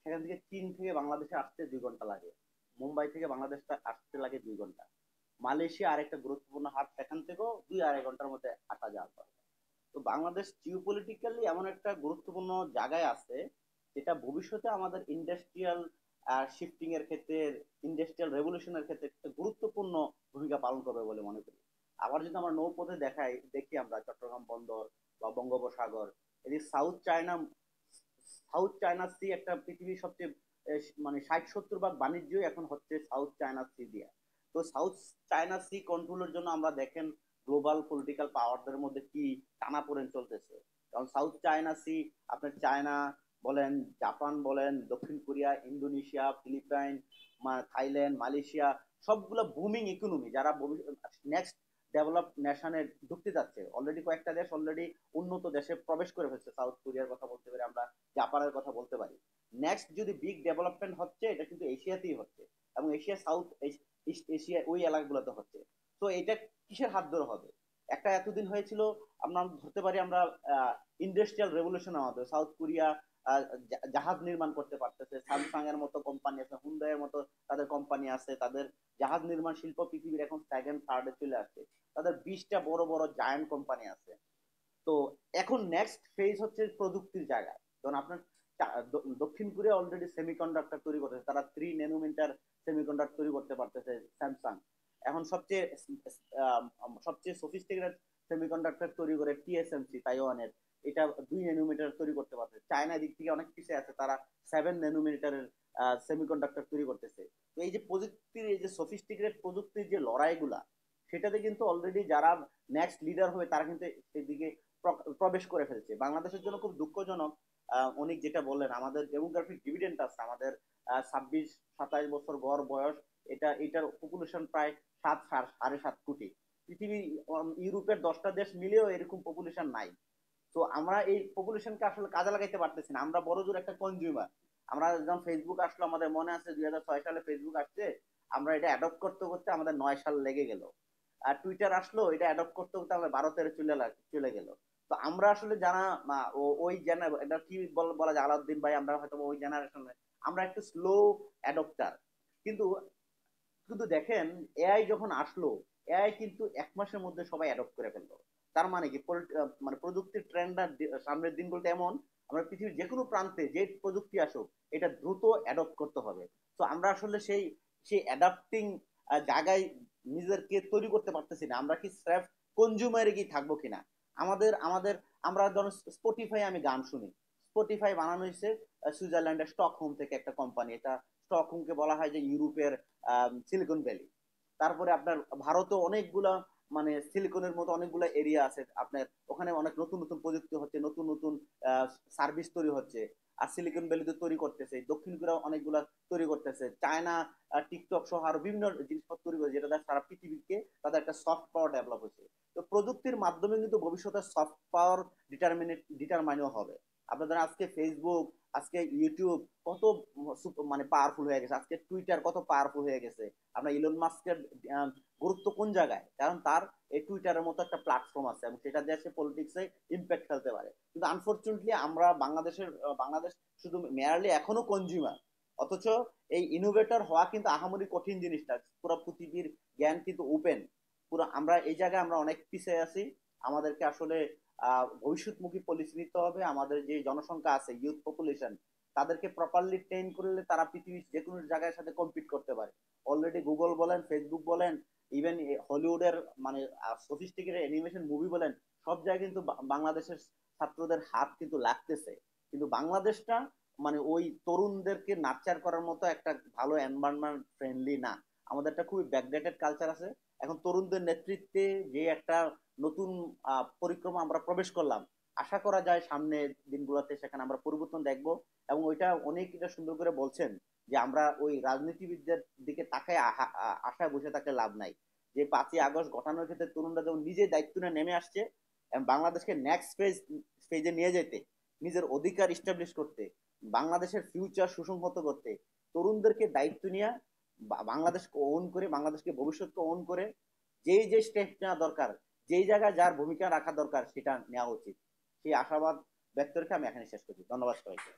সেখান থেকে চীন থেকে বাংলাদেশে আসতে 2 ঘন্টা লাগে, মুম্বাই থেকে বাংলাদেশটা আসতে লাগে 2 ঘন্টা। মালয়েশিয়া আরেকটা গুরুত্বপূর্ণ হাব, সেখান থেকেও 2-2.5 ঘন্টার মধ্যে আসা যাওয়া করে। তো বাংলাদেশ জিওপলিটিক্যালি এমন একটা গুরুত্বপূর্ণ জায়গায় আছে, যেটা ভবিষ্যতে আমাদের ইন্ডাস্ট্রিয়াল শিফটিং এর ক্ষেত্রে, ইন্ডাস্ট্রিয়াল রেভলিউশনের ক্ষেত্রে একটা গুরুত্বপূর্ণ ভূমিকা পালন করবে বলে মনে করি। আবার যদি আমরা নৌপথে দেখি আমরা চট্টগ্রাম বন্দর বা বঙ্গোপসাগর, এই সাউথ চায়না সি একটা পৃথিবীর সবচেয়ে মানে 60-70 ভাগ বাণিজ্যই এখন হচ্ছে সাউথ চায়না সি দিয়ে। তো সাউথ চায়না সি কন্ট্রোলের জন্য আমরা দেখেন গ্লোবাল পলিটিক্যাল পাওয়ারদের মধ্যে কি টানাপোড়েন চলতেছে। কারণ সাউথ চায়না সি, আপনার চায়না বলেন, জাপান বলেন, দক্ষিণ Korea, Indonesia, Philippines, Thailand, Malaysia, সবগুলো বুমিং ইকোনমি, যারা নেক্সট ডেভেলপ নেশনে ঢুকতে যাচ্ছে। অলরেডি কয়েকটা দেশ অলরেডি উন্নত দেশে প্রবেশ করে ফেলছে, সাউথ কোরিয়ার কথা বলতে পারি আমরা, জাপানের কথা বলতে পারি। নেক্সট যদি বিগ ডেভেলপমেন্ট হচ্ছে, এটা কিন্তু এশিয়াতেই হচ্ছে, এবং এশিয়া সাউথ ইস্ট এশিয়া ওই এলাকাগুলোতে হচ্ছে। তো এটা কিসের হাত ধরে হবে? একটা এতদিন হয়েছিল, আমরা ধরতে পারি আমরা ইন্ডাস্ট্রিয়াল রেভলিউশন, আমাদের সাউথ কোরিয়া জাহাজ নির্মাণ করতে পারতেছে, স্যামসাং এর মতো কোম্পানি আছে, হুন্ডাই এর মতো তাদের কোম্পানি আছে, তাদের জাহাজ নির্মাণ শিল্প পৃথিবীর এখন সেকেন্ড থার্ডে চলে আসছে, তাদের 20টা বড় বড় জায়ান্ট কোম্পানি আছে। তো এখন নেক্সট ফেজ হচ্ছে প্রযুক্তির জায়গায়। যেমন আপনার দক্ষিণ কোরিয়া অলরেডি সেমিকন্ডাক্টর তৈরি করতেছে, তারা 3 ন্যানোমিটার সেমিকন্ডাক্টর তৈরি করতে পারতেছে স্যামসাং। এখন সবচেয়ে সফিস্টিকেটেড সেমিকন্ডাক্টর তৈরি করে টিএসএমসি তাইওয়ানের, এটা 2 ন্যানোমিটার তৈরি করতে পারছে। চায়না দিক থেকে অনেক পিছিয়ে আছে, তারা 7 ন্যানোমিটারের সেমিকন্ডাক্টর তৈরি করতেছে। তো এই যে প্রযুক্তির, এই যে সফিস্টিকেটেড প্রযুক্তির যে লড়াইগুলা, সেটাতে কিন্তু অলরেডি যারা নেক্সট লিডার হবে তারা কিন্তু সেদিকে প্রবেশ করে ফেলছে। বাংলাদেশের জন্য খুব দুঃখজনক, অনেক যেটা বললেন, আমাদের ডেমোগ্রাফিক ডিভিডেন্ট আছে, আমাদের 26-27 বছর গড় বয়স, এটার পপুলেশন প্রায় 7-7.5 কোটি। পৃথিবী ইউরোপের 10টা দেশ মিলেও এরকম পপুলেশন নাই। তো আমরা এই পপুলেশনকে আসলে কাজে লাগাইতে পারতেছি না, আমরা বড় জোর একটা কনজিউমার। আমরা যখন ফেসবুক আসলো, আমাদের মনে আছে 2006 সালে ফেসবুক আসছে, আমরা এটা অ্যাডপ্ট করতে করতে আমাদের 9 সাল লেগে গেল। আর টুইটার আসলো, এটা অ্যাডপ্ট করতে করতে আমরা 12-13 চলে গেল। তো আমরা আসলে যারা ওই এটা কি বলা যায়, আলাউদ্দিন ভাই, আমরা হয়তো ওই জেনারেশনে আমরা একটু স্লো অ্যাডপ্টার। কিন্তু কিন্তু দেখেন, এআই যখন আসলো, এআই কিন্তু 1 মাসের মধ্যে সবাই অ্যাডপ্ট করে ফেললো। তার মানে কি, মানে প্রযুক্তির ট্রেন্ডটা সামনের দিনগুলোতে এমন, আমরা পৃথিবীর যে কোনো প্রান্তে যে প্রযুক্তি আসুক, এটা দ্রুত অ্যাডপ্ট করতে হবে। তো আমরা আসলে সেই সেই অ্যাডাপ্টিং জায়গায় নিজেদেরকে তৈরি করতে পারতেছি না। আমরা কি স্রেফ কনজিউমারে কি থাকবো কিনা? আমাদের আমাদের আমরা ধরুন স্পটিফাই, আমি গান শুনি, স্পটিফাই বানানো হয়েছে সুইজারল্যান্ডের স্টকহোম থেকে একটা কোম্পানি। এটা স্টকহোমকে বলা হয় যে ইউরোপের সিলিকন ভ্যালি। তারপরে আপনার ভারতে অনেকগুলা, মানে সিলিকনের মতো অনেকগুলো এরিয়া আছে আপনার, ওখানে অনেক নতুন নতুন প্রযুক্তি হচ্ছে, নতুন নতুন সার্ভিস তৈরি হচ্ছে। আর সিলিকন ভ্যালিতে তৈরি করতেছে, দক্ষিণ কোরিয়া অনেকগুলা তৈরি করতেছে, চায়না টিকটক সহ আরো বিভিন্ন জিনিসপত্র তৈরি করছে, যেটা সারা পৃথিবীকে তাদের একটা সফট পাওয়ার ডেভেলপ হচ্ছে। তো প্রযুক্তির মাধ্যমে কিন্তু ভবিষ্যতে সফট পাওয়ার ডিটারমাইনও হবে। আপনাদের আজকে ফেসবুক, আজকে ইউটিউব কত মানে পাওয়ারফুল হয়ে গেছে, আজকে টুইটার কত পাওয়ারফুল হয়ে গেছে। আমরা ইলন মাস্কের গুরুত্ব কোন জায়গায়, কারণ তার এই টুইটারের মতো একটা প্ল্যাটফর্ম আছে, এবং সেটা দিয়ে সে পলিটিক্সে ইম্প্যাক্ট ফেলতে পারে। কিন্তু আনফরচুনেটলি আমরা বাংলাদেশ শুধু মেয়ারলি এখনো কনজিউমার। অথচ এই ইনোভেটর হওয়া কিন্তু আহামরি কঠিন জিনিসটা, পুরো পৃথিবীর জ্ঞান কিন্তু ওপেন। পুরো আমরা এই জায়গায় আমরা অনেক পিছিয়ে আছি। আমাদেরকে আসলে ভবিষ্যৎমুখী পলিসি নিতে হবে। আমাদের যে জনসংখ্যা আছে, ইউথ পপুলেশন, তাদেরকে প্রপারলি ট্রেন করলে তারা পৃথিবীর যে কোনো জায়গায় সাথে কম্পিট করতে পারে। অলরেডি গুগল বলেন, ফেসবুক বলেন, ইভেন হলিউডের মানে সফিস্টিকেটেড অ্যানিমেশন মুভি বলেন, সব জায়গায় কিন্তু বাংলাদেশের ছাত্রদের হাত কিন্তু লাগতেছে। কিন্তু বাংলাদেশটা মানে ওই তরুণদেরকে নার্চার করার মতো একটা ভালো এনভায়রনমেন্ট ফ্রেন্ডলি না। আমাদের একটা খুবই ব্যাকডেটেড কালচার আছে। এখন তরুণদের নেতৃত্বে যে একটা নতুন পরিক্রমা আমরা প্রবেশ করলাম, আশা করা যায় সামনের দিনগুলোতে সেখানে আমরা পরিবর্তন দেখব। এবং ওইটা অনেক এটা সুন্দর করে বলছেন যে আমরা ওই রাজনীতিবিদদের দিকে তাকায় আশায় বসে থাকলে লাভ নাই। যে 5ই আগস্ট ঘটানোর ক্ষেত্রে তরুণরা যেমন নিজে দায়িত্ব নিয়ে নেমে আসছে, এবং বাংলাদেশকে নেক্সট ফেজে নিয়ে যেতে, নিজের অধিকার ইস্টাবলিশ করতে, বাংলাদেশের ফিউচার সুসংহত করতে, তরুণদেরকে দায়িত্ব নিয়ে বাংলাদেশকে ওন করে, বাংলাদেশকে ভবিষ্যৎকে ওন করে যেই যে স্টেপ নেওয়া দরকার, যেই জায়গায় যার ভূমিকা রাখা দরকার, সেটা নেওয়া উচিত। সেই আশাবাদ ব্যক্ত রেখে আমি এখানে শেষ করছি। ধন্যবাদ সবাইকে।